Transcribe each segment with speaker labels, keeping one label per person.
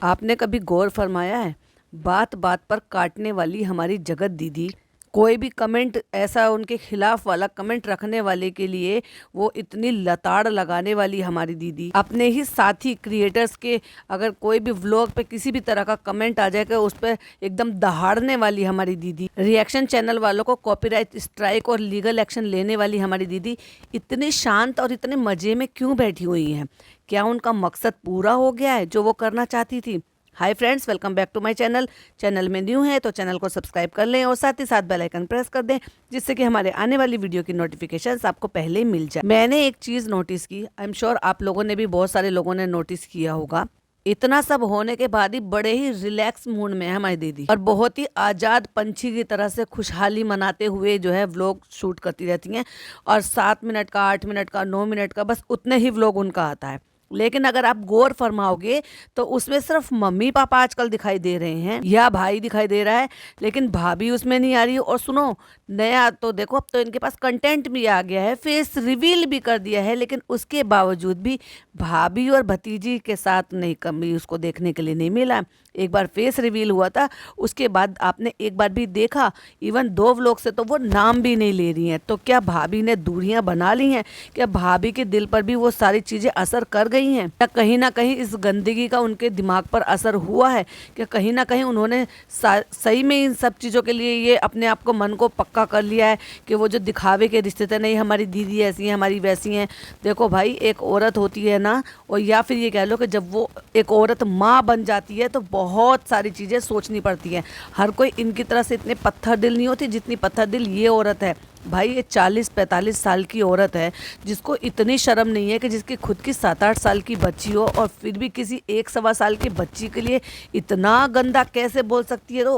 Speaker 1: आपने कभी गौर फरमाया है, बात बात पर काटने वाली हमारी जगत दीदी, कोई भी कमेंट ऐसा उनके खिलाफ वाला कमेंट रखने वाले के लिए वो इतनी लताड़ लगाने वाली हमारी दीदी, अपने ही साथी क्रिएटर्स के अगर कोई भी व्लॉग पे किसी भी तरह का कमेंट आ जाएगा उस पर एकदम दहाड़ने वाली हमारी दीदी, रिएक्शन चैनल वालों को कॉपीराइट स्ट्राइक और लीगल एक्शन लेने वाली हमारी दीदी इतनी शांत और इतने मजे में क्यों बैठी हुई हैं? क्या उनका मकसद पूरा हो गया है जो वो करना चाहती थी? Hi friends, welcome back to my channel में न्यू है तो चैनल को सब्सक्राइब कर लें और साथ ही साथ बेल आइकन प्रेस कर दें जिससे कि हमारे आने वाली वीडियो की नोटिफिकेशंस आपको पहले ही मिल जाए। मैंने एक चीज़ नोटिस की, आई एम श्योर आप लोगों ने भी, बहुत सारे लोगों ने नोटिस किया होगा, इतना सब होने के बाद भी बड़े ही रिलैक्स मूड में है हमारी दीदी और बहुत ही आजाद पंछी की तरह से खुशहाली मनाते हुए जो है व्लॉग शूट करती रहती हैं। और 7 मिनट का, 8 मिनट का, 9 मिनट का, बस उतने ही व्लॉग उनका आता है। लेकिन अगर आप गौर फरमाओगे तो उसमें सिर्फ मम्मी पापा आजकल दिखाई दे रहे हैं या भाई दिखाई दे रहा है, लेकिन भाभी उसमें नहीं आ रही। और सुनो, नया तो देखो, अब तो इनके पास कंटेंट भी आ गया है, फेस रिवील भी कर दिया है, लेकिन उसके बावजूद भी भाभी और भतीजी के साथ नहीं, कभी उसको देखने के लिए नहीं मिला। एक बार फेस रिवील हुआ था, उसके बाद आपने एक बार भी देखा, इवन 2 व्लॉग से तो वो नाम भी नहीं ले रही हैं। तो क्या भाभी ने दूरियां बना ली हैं? क्या भाभी के दिल पर भी वो सारी चीज़ें असर कर गई हैं? क्या कहीं ना कहीं इस गंदगी का उनके दिमाग पर असर हुआ है? क्या कहीं ना कहीं उन्होंने सही में इन सब चीज़ों के लिए ये अपने आप को, मन को पक्का कर लिया है कि वो जो दिखावे के रिश्ते थे, नहीं हमारी दीदी ऐसी हैं, हमारी वैसी हैं? देखो भाई, एक औरत होती है ना, और या फिर ये कह लो कि जब वो एक औरत माँ बन जाती है तो बहुत सारी चीज़ें सोचनी पड़ती हैं। हर कोई इनकी तरह से इतने पत्थर दिल नहीं होती जितनी पत्थर दिल ये औरत है। भाई ये 40-45 साल की औरत है जिसको इतनी शर्म नहीं है कि जिसकी खुद की 7-8 साल की बच्ची हो और फिर भी किसी 1-1.25 साल की बच्ची के लिए इतना गंदा कैसे बोल सकती है? तो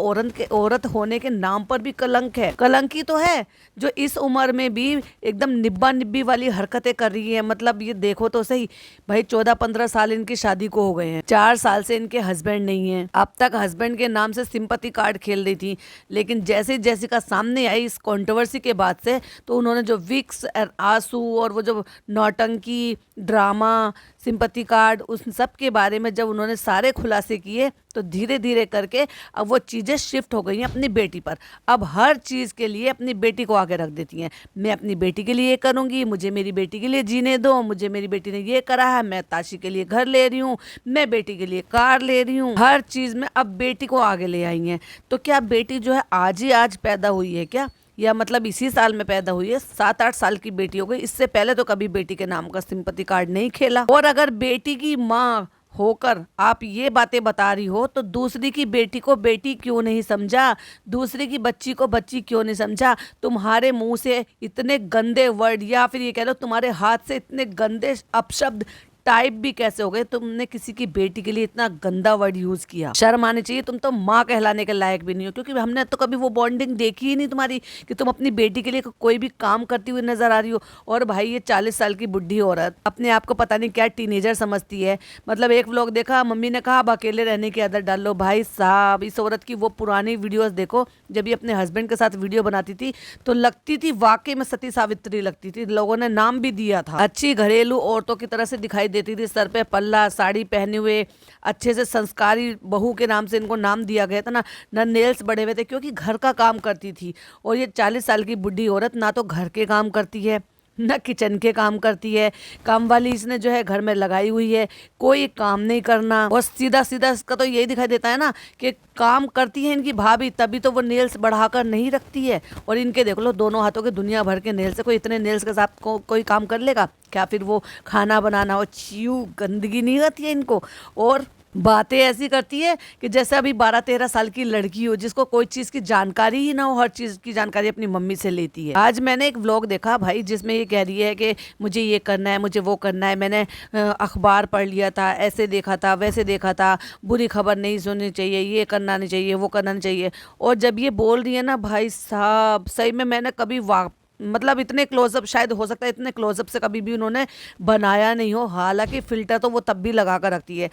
Speaker 1: औरत होने के नाम पर भी कलंक है। कलंकी तो है जो इस उम्र में भी एकदम निब्बा निब्बी वाली हरकतें कर रही है। मतलब ये देखो तो सही भाई, 14-15 साल इनकी शादी को हो गए हैं, 4 साल से इनके हस्बैंड नहीं है। अब तक हस्बैंड के नाम से सिंपैथी कार्ड खेल रही थी, लेकिन जैसे जैसिका सामने आई इस कंट्रोवर्सी के बाद से, तो उन्होंने जो विक्स, आंसू और वो जो नौटंकी, ड्रामा, सिंपैथी कार्ड, उस सब के बारे में जब उन्होंने सारे खुलासे किए तो धीरे धीरे करके अब वो चीज़ें शिफ्ट हो गई हैं अपनी बेटी पर। अब हर चीज़ के लिए अपनी बेटी को आगे रख देती हैं। मैं अपनी बेटी के लिए ये करूँगी, मुझे मेरी बेटी के लिए जीने दो, मुझे मेरी बेटी ने ये करा है, मैं ताशी के लिए घर ले रही हूँ, मैं बेटी के लिए कार ले रही हूँ। हर चीज़ में अब बेटी को आगे ले आई हैं। तो क्या बेटी जो है आज ही आज पैदा हुई है क्या? या मतलब इसी साल में पैदा हुई है? 7-8 साल की बेटी हो गई, इससे पहले तो कभी बेटी के नाम का सिंपैथी कार्ड नहीं खेला। और अगर बेटी की माँ होकर आप ये बातें बता रही हो तो दूसरी की बेटी को बेटी क्यों नहीं समझा? दूसरी की बच्ची को बच्ची क्यों नहीं समझा? तुम्हारे मुंह से इतने गंदे वर्ड, या फिर ये कह लो तुम्हारे हाथ से इतने गंदे अपशब्द टाइप भी कैसे हो गए? तुमने किसी की बेटी के लिए इतना गंदा वर्ड यूज किया, शर्म आनी चाहिए। तुम तो माँ कहलाने के लायक भी नहीं हो, क्योंकि हमने तो कभी वो बॉन्डिंग देखी ही नहीं तुम्हारी कि तुम अपनी बेटी के लिए कोई भी काम करती हुई नजर आ रही हो। और भाई ये 40 साल की बुढ़ी औरत अपने आप को पता नहीं क्या टीनेजर समझती है। मतलब एक व्लॉग देखा, मम्मी ने कहा अब अकेले रहने की आदत डाल लो। भाई साहब, इस औरत की वो पुरानी वीडियोस देखो, जब ये अपने हस्बैंड के साथ वीडियो बनाती थी तो लगती थी वाकई में सती सावित्री लगती थी। लोगों ने नाम भी दिया था, अच्छी घरेलू औरतों की तरह से दिखाई देती थी, सर पे पल्ला, साड़ी पहने हुए, अच्छे से संस्कारी बहू के नाम से इनको नाम दिया गया था ना नेल्स बड़े हुए थे, क्योंकि घर का काम करती थी। और ये 40 साल की बुढ़ी औरत ना तो घर के काम करती है, ना किचन के काम करती है। काम वाली इसने जो है घर में लगाई हुई है, कोई काम नहीं करना। और सीधा सीधा इसका तो यही दिखाई देता है ना कि काम करती है इनकी भाभी, तभी तो वो नेल्स बढ़ाकर नहीं रखती है। और इनके देख लो दोनों हाथों के दुनिया भर के नेल्स है, कोई इतने नेल्स के साथ कोई काम कर लेगा क्या? फिर वो खाना बनाना हो, छियू गंदगी नहीं आती है इनको। और बातें ऐसी करती है कि जैसे अभी 12-13 साल की लड़की हो जिसको कोई चीज़ की जानकारी ही ना हो, हर चीज़ की जानकारी अपनी मम्मी से लेती है। आज मैंने एक व्लॉग देखा भाई जिसमें ये कह रही है कि मुझे ये करना है, मुझे वो करना है, मैंने अखबार पढ़ लिया था, ऐसे देखा था, वैसे देखा था, बुरी खबर नहीं सुननी चाहिए, ये करना नहीं चाहिए, वो करना नहीं चाहिए। और जब ये बोल रही है ना भाई साहब, सही में मैंने कभी मतलब इतने क्लोजअप, शायद हो सकता है इतने क्लोजअप से कभी भी उन्होंने बनाया नहीं हो। हालांकि फिल्टर तो वो तब भी लगा कर रखती है,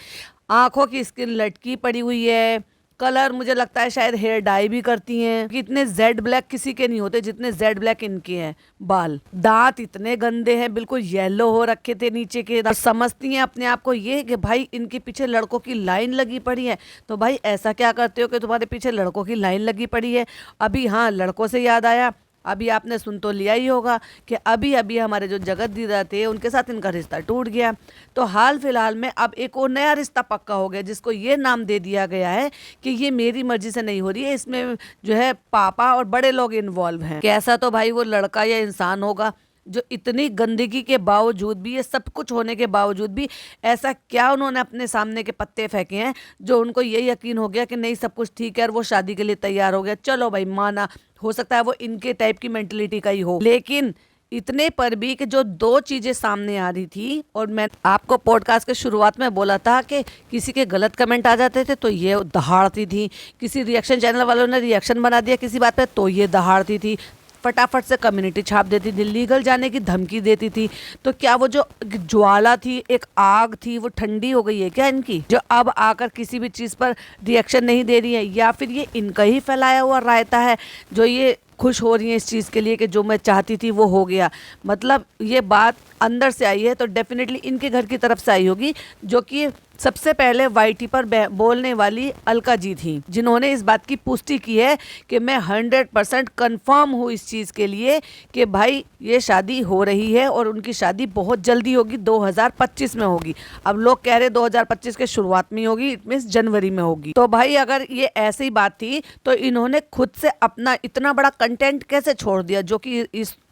Speaker 1: आंखों की स्किन लटकी पड़ी हुई है, कलर मुझे लगता है शायद हेयर डाई भी करती हैं, कि इतने जेड ब्लैक किसी के नहीं होते जितने जेड ब्लैक इनके हैं बाल। दांत इतने गंदे हैं, बिल्कुल येलो हो रखे थे नीचे के। समझती हैं अपने आप को ये कि भाई इनके पीछे लड़कों की लाइन लगी पड़ी है। तो भाई ऐसा क्या करते हो कि तुम्हारे पीछे लड़कों की लाइन लगी पड़ी है। अभी हाँ, लड़कों से याद आया, अभी आपने सुन तो लिया ही होगा कि अभी अभी हमारे जो जगत दीदा थे उनके साथ इनका रिश्ता टूट गया। तो हाल फिलहाल में अब एक और नया रिश्ता पक्का हो गया, जिसको ये नाम दे दिया गया है कि ये मेरी मर्जी से नहीं हो रही है, इसमें जो है पापा और बड़े लोग इन्वॉल्व हैं। कैसा तो भाई वो लड़का या इंसान होगा जो इतनी गंदगी के बावजूद भी, ये सब कुछ होने के बावजूद भी, ऐसा क्या उन्होंने अपने सामने के पत्ते फेंके हैं जो उनको ये यकीन हो गया कि नहीं सब कुछ ठीक है और वो शादी के लिए तैयार हो गया। चलो भाई माना, हो सकता है वो इनके टाइप की मेंटलिटी का ही हो, लेकिन इतने पर भी कि जो दो चीजें सामने आ रही थी, और मैं आपको पॉडकास्ट के शुरुआत में बोला था कि किसी के गलत कमेंट आ जाते थे तो ये दहाड़ती थी, किसी रिएक्शन चैनल वालों ने रिएक्शन बना दिया किसी बात पे तो ये दहाड़ती थी, फटाफट से कम्युनिटी छाप देती थी, लीगल जाने की धमकी देती थी। तो क्या वो जो ज्वाला थी, एक आग थी, वो ठंडी हो गई है क्या इनकी, जो अब आकर किसी भी चीज़ पर रिएक्शन नहीं दे रही है, या फिर ये इनका ही फैलाया हुआ रायता है जो ये खुश हो रही है इस चीज़ के लिए कि जो मैं चाहती थी वो हो गया। मतलब ये बात अंदर से आई है तो डेफिनेटली इनके घर की तरफ से आई होगी, जो कि सबसे पहले वाईटी पर बोलने वाली अलका जी थी, जिन्होंने इस बात की पुष्टि की है कि मैं 100% कन्फर्म हूँ इस चीज़ के लिए कि भाई ये शादी हो रही है और उनकी शादी बहुत जल्दी होगी, 2025 में होगी। अब लोग कह रहे 2025 के शुरुआत में होगी, इट मीन्स जनवरी में होगी। तो भाई अगर ये ऐसी बात थी तो इन्होंने खुद से अपना इतना बड़ा कंटेंट कैसे छोड़ दिया, जो कि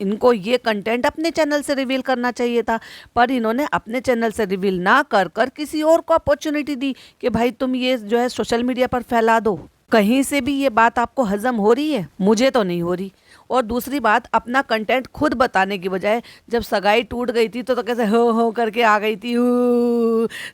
Speaker 1: इनको ये कंटेंट अपने चैनल से रिवील करना चाहिए था, पर इन्होंने अपने चैनल से रिवील ना कर कर किसी और को अपॉर्चुनिटी दी कि भाई तुम ये जो है सोशल मीडिया पर फैला दो। कहीं से भी ये बात आपको हजम हो रही है? मुझे तो नहीं हो रही। और दूसरी बात, अपना कंटेंट खुद बताने की बजाय जब सगाई टूट गई थी तो कैसे हो करके आ गई थी,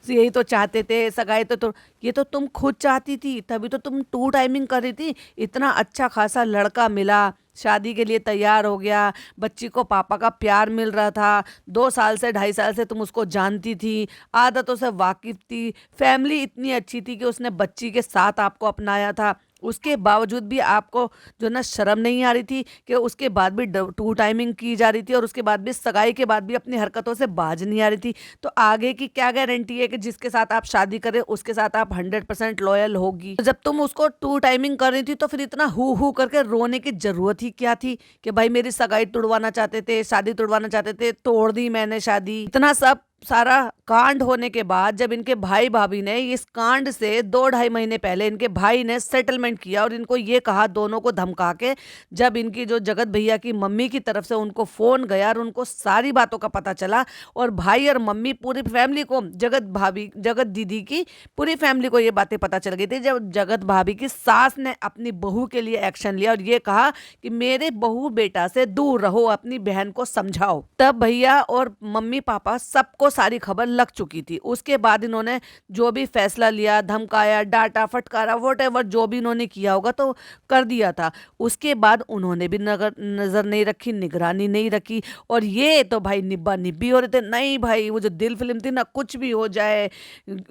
Speaker 1: यही तो चाहते थे सगाई तो ये तो तुम खुद चाहती थी, तभी तो तुम टू टाइमिंग कर रही थी। इतना अच्छा खासा लड़का मिला, शादी के लिए तैयार हो गया, बच्ची को पापा का प्यार मिल रहा था, 2 साल से 2.5 साल से तुम उसको जानती थी, आदतों से वाकिफ थी, फैमिली इतनी अच्छी थी कि उसने बच्ची के साथ आपको अपनाया था। उसके बावजूद भी आपको जो ना शर्म नहीं आ रही थी कि उसके बाद भी टू टाइमिंग की जा रही थी, और उसके बाद भी सगाई के बाद भी अपनी हरकतों से बाज नहीं आ रही थी। तो आगे की क्या गारंटी है कि जिसके साथ आप शादी करें उसके साथ आप 100% लॉयल होगी? तो जब तुम उसको टू टाइमिंग कर रही थी तो फिर इतना हु करके रोने की जरूरत ही क्या थी कि भाई मेरी सगाई तुड़वाना चाहते थे, शादी तुड़वाना चाहते थे, तोड़ दी मैंने शादी। इतना सब सारा कांड होने के बाद जब इनके भाई भाभी ने इस कांड से 2-2.5 महीने पहले इनके भाई ने सेटलमेंट किया और इनको ये कहा, दोनों को धमका के, जब इनकी जो जगत भैया की मम्मी की तरफ से उनको फोन गया और उनको सारी बातों का पता चला, और भाई और मम्मी पूरी फैमिली को, जगत दीदी की पूरी फैमिली को ये बातें पता चल गई थी, जब जगत भाभी की सास ने अपनी बहू के लिए एक्शन लिया और ये कहा कि मेरे बहू बेटा से दूर रहो, अपनी बहन को समझाओ। तब भैया और मम्मी पापा सबको सारी खबर लग चुकी थी। उसके बाद इन्होंने जो भी फैसला लिया, धमकाया, डांटा, फटकारा, वॉटेवर जो भी इन्होंने किया होगा तो कर दिया था। उसके बाद उन्होंने भी नजर नहीं रखी, निगरानी नहीं रखी, और ये तो भाई निब्बा निब्बी हो रहे थे। नहीं भाई, वो जो दिल फिल्म थी ना, कुछ भी हो जाए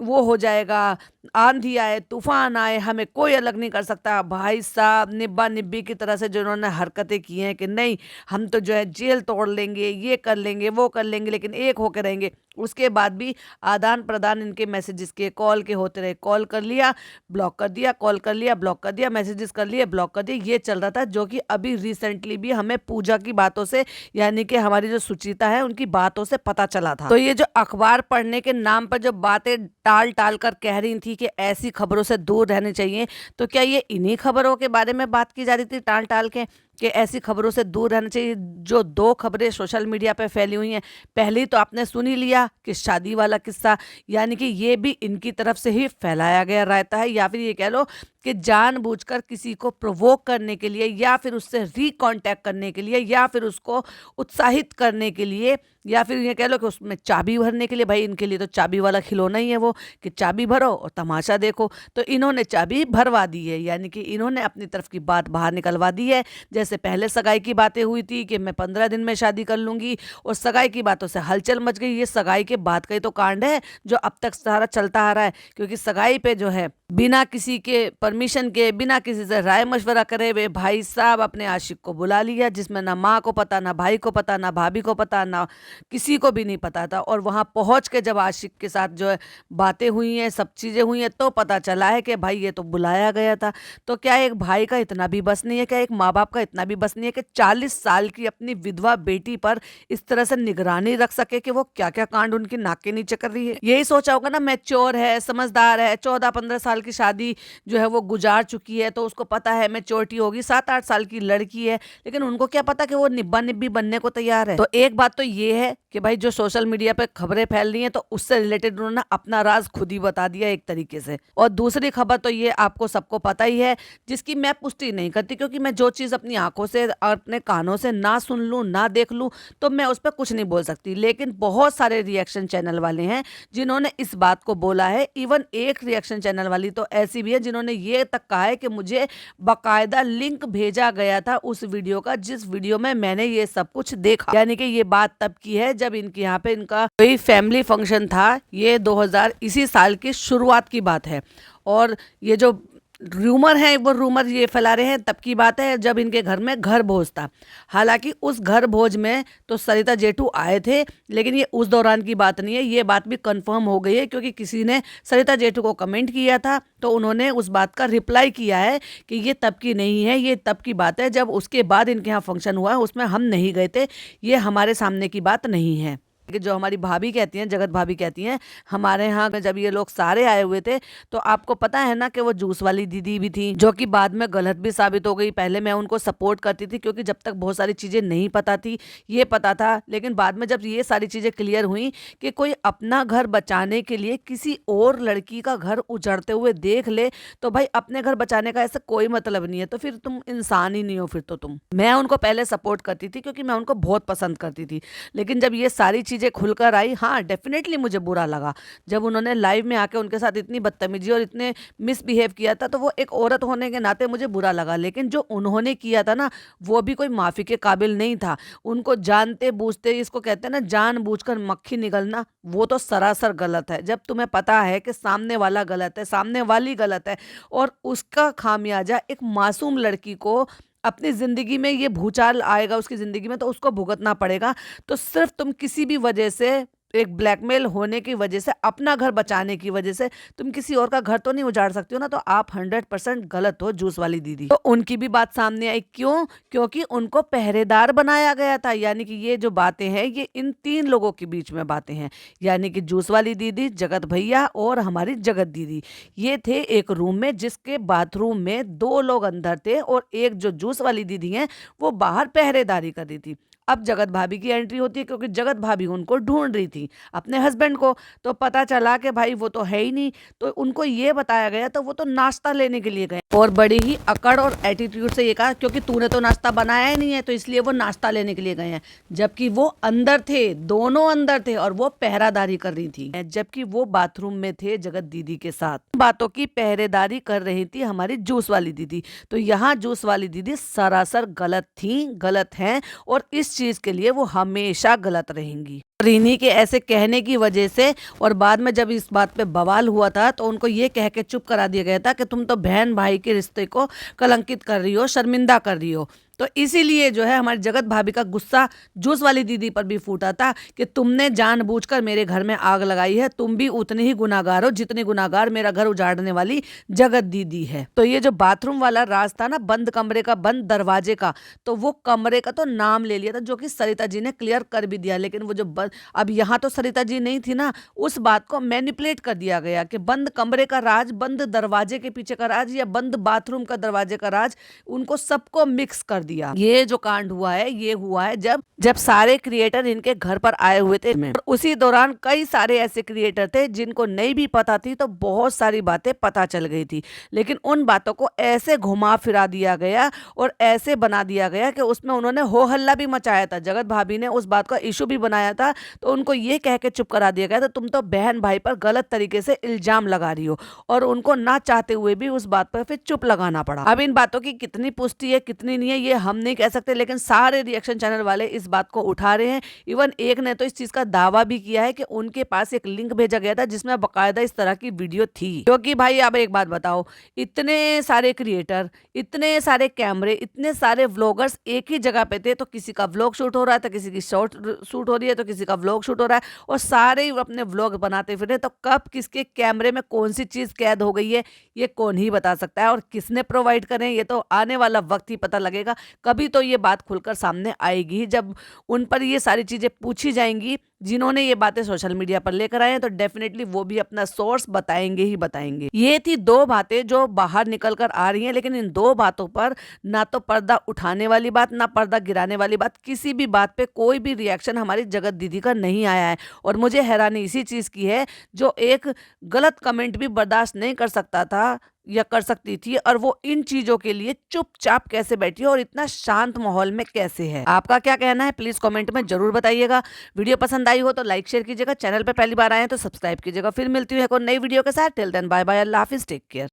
Speaker 1: वो हो जाएगा, आंधी आए तूफान आए हमें कोई अलग नहीं कर सकता। भाई साहब निब्बा निब्बी की तरह से जो उन्होंने हरकतें की हैं कि नहीं हम तो जो है जेल तोड़ लेंगे, ये कर लेंगे, वो कर लेंगे, लेकिन एक होके रहेंगे। उसके बाद भी आदान प्रदान इनके मैसेजेस के, कॉल के होते रहे। कॉल कर लिया, ब्लॉक कर दिया, कॉल कर लिया, ब्लॉक कर दिया, मैसेजेस कर लिए, ब्लॉक कर दिए, ये चल रहा था। जो कि अभी रिसेंटली भी हमें पूजा की बातों से, यानी कि हमारी जो सुचिता है उनकी बातों से पता चला था। तो ये जो अखबार पढ़ने के नाम पर जो बातें टाल टाल कर कह रही थी कि ऐसी खबरों से दूर रहने चाहिए, तो क्या ये इन्हीं खबरों के बारे में बात की जा रही थी टाल टाल के कि ऐसी खबरों से दूर रहना चाहिए? जो 2 खबरें सोशल मीडिया पे फैली हुई हैं, पहली तो आपने सुन ही लिया कि शादी वाला किस्सा, यानी कि ये भी इनकी तरफ से ही फैलाया गया रहता है, या फिर ये कह लो कि जानबूझकर किसी को प्रोवोक करने के लिए, या फिर उससे रिकॉन्टैक्ट करने के लिए, या फिर उसको उत्साहित करने के लिए, या फिर ये कह लो कि उसमें चाबी भरने के लिए। भाई इनके लिए तो चाबी वाला खिलौना ही है वो, कि चाबी भरो और तमाशा देखो। तो इन्होंने चाबी भरवा दी है, यानी कि इन्होंने अपनी तरफ की बात बाहर निकलवा दी है। जैसे पहले सगाई की बातें हुई थी कि मैं 15 दिन में शादी कर लूंगी, और सगाई की बातों से हलचल मच गई। ये सगाई के बाद का ही तो कांड है जो अब तक सारा चलता आ रहा है, क्योंकि सगाई पे जो है बिना किसी के परमिशन के, बिना किसी से राय मशवरा करे हुए भाई साहब अपने आशिक को बुला लिया, जिसमें ना माँ को पता, ना भाई को पता, ना भाभी को पता, ना किसी को भी नहीं पता था। और वहाँ पहुँच के जब आशिक के साथ जो है बातें हुई हैं, सब चीज़ें हुई हैं, तो पता चला है कि भाई ये तो बुलाया गया था। तो क्या एक भाई का इतना भी बस नहीं है, क्या एक माँ बाप का इतना भी बस नहीं है कि 40 साल की अपनी विधवा बेटी पर इस तरह से निगरानी रख सके कि वो क्या क्या कांड उनकी नाक के नीचे कर रही है। यही सोचा होगा ना, मैच्योर है, समझदार है, 14-15 साल की शादी जो है वो गुजार चुकी है, तो उसको पता है मैच्योरिटी होगी। 7-8 साल की लड़की है, लेकिन उनको क्या पता कि वो निब्बा निब्बी बनने को तैयार है। तो एक बात तो ये है कि भाई जो सोशल मीडिया पे खबरें फैल रही हैं, तो उससे रिलेटेड उन्होंने अपना राज खुद ही बता दिया एक तरीके से। और दूसरी खबर तो ये आपको सबको पता ही है, जिसकी मैं पुष्टि नहीं करती, क्योंकि मैं जो चीज़ अपनी आंखों से और अपने कानों से ना सुन लूँ, ना देख लूँ, तो मैं उस पर कुछ नहीं बोल सकती। लेकिन बहुत सारे रिएक्शन चैनल वाले हैं जिन्होंने इस बात को बोला है। इवन एक रिएक्शन चैनल वाली तो ऐसी भी है जिन्होंने ये तक कहा है कि मुझे बकायदा लिंक भेजा गया था उस वीडियो का, जिस वीडियो में मैंने ये सब कुछ देखा। यानी कि ये बात तब की है जब इनके यहाँ पे इनका कोई फैमिली फंक्शन था। ये 2000 इसी साल की शुरुआत की बात है। और ये जो रूमर है, वो रूमर ये फैला रहे हैं तब की बात है जब इनके घर में घर भोज था। हालांकि उस घर भोज में तो सरिता जेठू आए थे, लेकिन ये उस दौरान की बात नहीं है। ये बात भी कंफर्म हो गई है, क्योंकि किसी ने सरिता जेठू को कमेंट किया था, तो उन्होंने उस बात का रिप्लाई किया है कि ये तब की नहीं है, ये तब की बात है जब उसके बाद इनके यहाँ फंक्शन हुआ, उसमें हम नहीं गए थे, ये हमारे सामने की बात नहीं है। कि जो हमारी भाभी कहती हैं, जगत भाभी कहती हैं, हमारे यहाँ जब ये लोग सारे आए हुए थे, तो आपको पता है ना कि वो जूस वाली दीदी भी थी, जो कि बाद में गलत भी साबित हो गई। पहले मैं उनको सपोर्ट करती थी, क्योंकि जब तक बहुत सारी चीज़ें नहीं पता थी, ये पता था। लेकिन बाद में जब ये सारी चीज़ें क्लियर हुई कि कोई अपना घर बचाने के लिए किसी और लड़की का घर उजड़ते हुए देख ले, तो भाई अपने घर बचाने का ऐसा कोई मतलब नहीं है, तो फिर तुम इंसान ही नहीं हो। फिर तो तुम, मैं उनको पहले सपोर्ट करती थी, क्योंकि मैं उनको बहुत पसंद करती थी। लेकिन जब ये सारी चीज़ें खुलकर आई, हाँ डेफिनेटली मुझे बुरा लगा जब उन्होंने लाइव में आके उनके साथ इतनी बदतमीजी और इतने मिसबिहेव किया था। तो वो एक औरत होने के नाते मुझे बुरा लगा, लेकिन जो उन्होंने किया था ना, वो भी कोई माफ़ी के काबिल नहीं था। उनको जानते बूझते, इसको कहते हैं ना जानबूझकर मक्खी निगलना, वो तो सरासर गलत है। जब तुम्हें पता है कि सामने वाला गलत है, सामने वाली गलत है, और उसका खामियाजा एक मासूम लड़की को अपनी ज़िंदगी में, ये भूचाल आएगा उसकी ज़िंदगी में, तो उसको भुगतना पड़ेगा। तो सिर्फ तुम किसी भी वजह से, एक ब्लैकमेल होने की वजह से, अपना घर बचाने की वजह से तुम किसी और का घर तो नहीं उजाड़ सकती हो ना। तो आप 100% गलत हो जूस वाली दीदी। तो उनकी भी बात सामने आई, क्यों? क्योंकि उनको पहरेदार बनाया गया था। यानी कि ये जो बातें हैं, ये इन 3 लोगों के बीच में बातें हैं, यानी कि जूस वाली दीदी, जगत भैया और हमारी जगत दीदी। ये थे एक रूम में, जिसके बाथरूम में 2 लोग अंदर थे, और एक जो जूस वाली दीदी है वो बाहर पहरेदारी कर रही थी। अब जगत भाभी की एंट्री होती है, क्योंकि जगत भाभी उनको ढूंढ रही थी, अपने हस्बैंड को। तो पता चला कि भाई वो तो है ही नहीं, तो उनको ये बताया गया, तो वो तो नाश्ता लेने के लिए गए, और बड़ी ही अकड़ और एटीट्यूड से ये कहा, क्योंकि तूने तो नाश्ता बनाया ही नहीं है, तो इसलिए वो नाश्ता लेने के लिए गए हैं। जबकि वो अंदर थे, दोनों अंदर थे, और वो पहरादारी कर रही थी, जबकि वो बाथरूम में थे जगत दीदी के साथ। बातों की पहरेदारी कर रही थी हमारी जूस वाली दीदी। तो यहाँ जूस वाली दीदी सरासर गलत थी, गलत हैं, और इस चीज के लिए वो हमेशा गलत रहेंगी। इन्हीं के ऐसे कहने की वजह से, और बाद में जब इस बात पे बवाल हुआ था, तो उनको ये कह के चुप करा दिया गया था कि तुम तो बहन भाई के रिश्ते को कलंकित कर रही हो, शर्मिंदा कर रही हो। तो इसीलिए जो है हमारी जगत भाभी का गुस्सा जूस वाली दीदी पर भी फूटा था कि तुमने जानबूझकर मेरे घर में आग लगाई है, तुम भी उतनी ही गुनाहगार हो जितनी गुनाहगार मेरा घर उजाड़ने वाली जगत दीदी है। तो ये जो बाथरूम वाला राज था ना, बंद कमरे का, बंद दरवाजे का, तो वो कमरे का तो नाम ले लिया था, जो कि सरिता जी ने क्लियर कर भी दिया। लेकिन वो जो अब यहाँ तो सरिता जी नहीं थी ना, उस बात को मैनिपुलेट कर दिया गया कि बंद कमरे का राज, बंद दरवाजे के पीछे का राज, या बंद बाथरूम का दरवाजे का राज, उनको सबको मिक्स कर दिया। ये जो कांड हुआ है, ये हुआ है जब सारे क्रिएटर इनके घर पर आए हुए थे, और उसी दौरान कई सारे ऐसे क्रिएटर थे जिनको नहीं भी पता थी, तो बहुत सारी बातें पता चल गई थी। लेकिन उन बातों को ऐसे घुमा फिरा दिया गया और ऐसे बना दिया गया कि उसमें उन्होंने हो हल्ला भी मचाया था। जगत भाभी ने उस बात का इशू भी बनाया था, तो उनको ये कह के चुप करा दिया गया था, तुम तो बहन भाई पर गलत तरीके से इल्जाम लगा रही हो, और उनको ना चाहते हुए भी उस बात पर फिर चुप लगाना पड़ा। अब इन बातों की कितनी पुष्टि है, कितनी नहीं है, ये हम नहीं कह सकते, लेकिन सारे रिएक्शन चैनल वाले इस बात को उठा रहे हैं। इवन एक ने तो इस चीज का दावा भी किया है कि उनके पास एक लिंक भेजा गया था जिसमें बकायदा इस तरह की वीडियो थी। क्योंकि भाई अब एक बात बताओ, इतने सारे क्रिएटर, इतने सारे कैमरे, इतने सारे व्लॉगर्स एक ही जगह पे थे, तो किसी का व्लॉग शूट हो रहा है, तो किसी की शॉर्ट शूट हो रही है, तो किसी का व्लॉग शूट हो रहा है, और सारे ही अपने व्लॉग बनाते फिर रहे। तो कब किसके कैमरे में कौन सी चीज कैद हो गई है, ये कौन ही बता सकता है, और किसने प्रोवाइड करें ये तो आने वाला वक्त ही पता लगेगा। कभी तो ये बात खुलकर सामने आएगी ही, जब उन पर ये सारी चीजें पूछी जाएंगी। जिन्होंने ये बातें सोशल मीडिया पर लेकर आए हैं, तो डेफिनेटली वो भी अपना सोर्स बताएंगे ही बताएंगे। ये थी दो बातें जो बाहर निकल कर आ रही हैं, लेकिन इन दो बातों पर ना तो पर्दा उठाने वाली बात, ना पर्दा गिराने वाली बात, किसी भी बात पे कोई भी रिएक्शन हमारी जगत दीदी का नहीं आया है। और मुझे हैरानी इसी चीज की है, जो एक गलत कमेंट भी बर्दाश्त नहीं कर सकता था या कर सकती थी, और वो इन चीजों के लिए चुपचाप कैसे बैठी है और इतना शांत माहौल में कैसे है। आपका क्या कहना है प्लीज कमेंट में जरूर बताइएगा। वीडियो पसंद आई हो तो लाइक शेयर कीजिएगा, चैनल पे पहली बार आए हैं तो सब्सक्राइब कीजिएगा। फिर मिलती हूँ एक और नई वीडियो के साथ। टिल देन बाय बाय, अल्लाह हाफिज, टेक केयर।